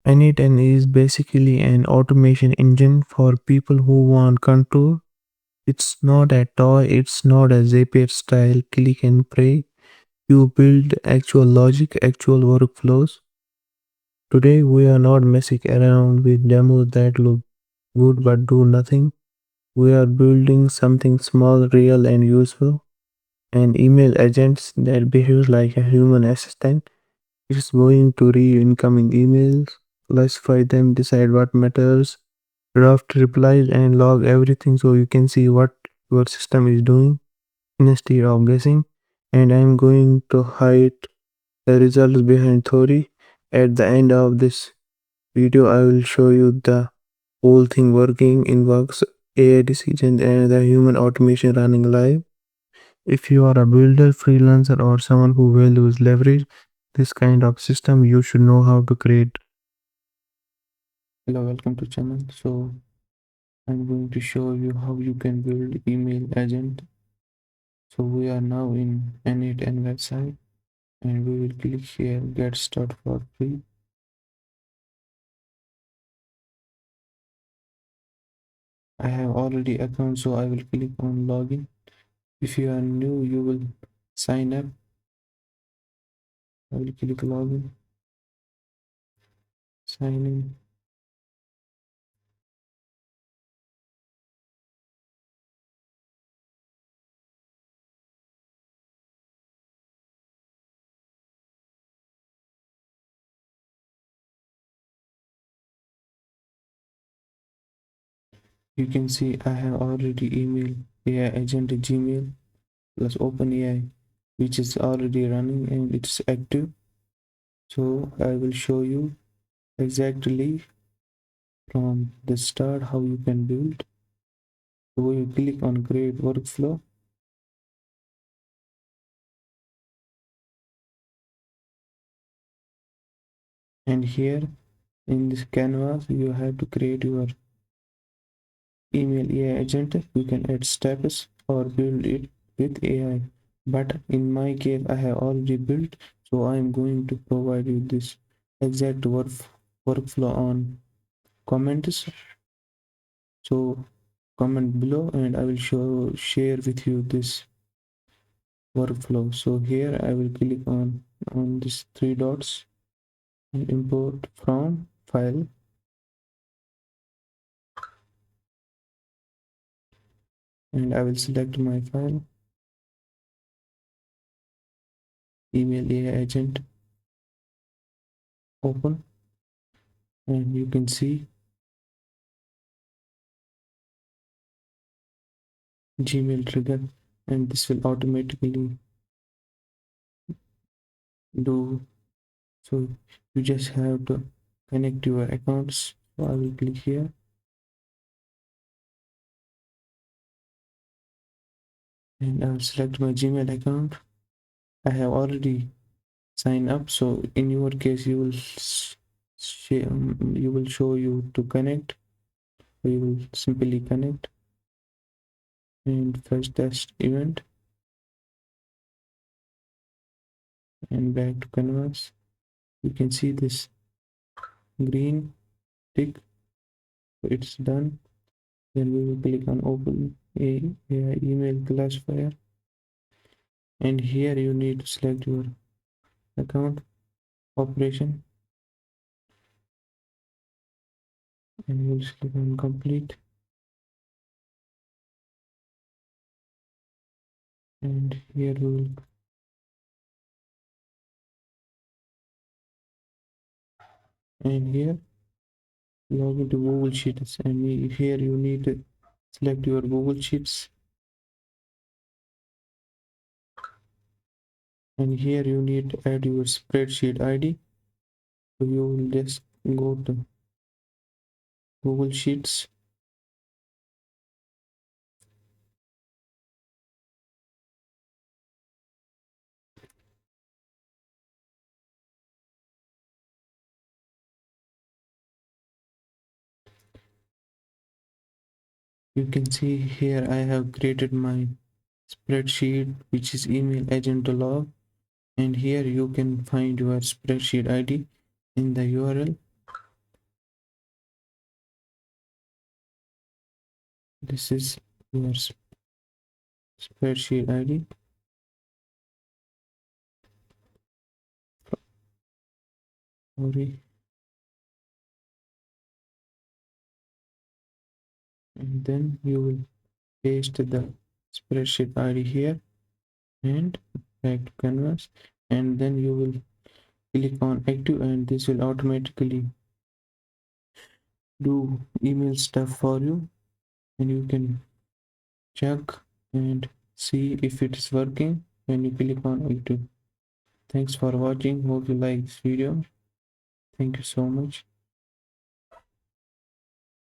n8n is basically an automation engine for people who want control. It's not a toy, it's not a Zapier style click and pray. You build actual logic, actual workflows. Today we are not messing around with demos that look good but do nothing. We are building something small, real and useful. An email agent that behaves like a human assistant. It's going to read incoming emails, classify them, decide what matters, draft replies, and log everything so you can see what your system is doing instead of guessing. And I'm going to hide the results behind theory. At the end of this video, I will show you the whole thing working in works, AI decisions, and the human automation running live. If you are a builder, freelancer, or someone who values leverage, this kind of system you should know how to create. Hello, welcome to channel. So I'm going to show you how you can build email agent. So we are now in n8n website and we will click here get start for free. I have already account, so I will click on login. If you are new, you will sign up. I will click login, sign in. You can see I have already email AI agent Gmail plus OpenAI, which is already running and it's active. So I will show you exactly from the start how you can build. So you click on create workflow, and here in this canvas you have to create your email AI agent. You can add steps or build it with AI, but in my case I have already built, so I am going to provide you this exact workflow on comments. So comment below and I will share with you this workflow. So here I will click on these three dots and import from file, and I will select my file email AI agent, open, and you can see Gmail trigger, and this will automatically do. So you just have to connect your accounts. So I will click here and I will select my Gmail account. I have already signed up, so in your case you will you will show you to connect. So you will simply connect and first test event and back to canvas. You can see this green tick, so it's done. Then we will click on open a AI email classifier, and here you need to select your account operation and you will click on complete, and here we will and here log into Google Sheets, and here you need to select your Google Sheets, and here you need to add your spreadsheet ID. So you will just go to Google Sheets, you can see here I have created my spreadsheet which is email agent log, and here you can find your spreadsheet ID in the URL. this is your spreadsheet ID. Sorry. And then you will paste the spreadsheet ID here and back to canvas, and then you will click on active, and this will automatically do email stuff for you, and you can check and see if it is working when you click on active. Thanks for watching. Hope you like this video. Thank you so much.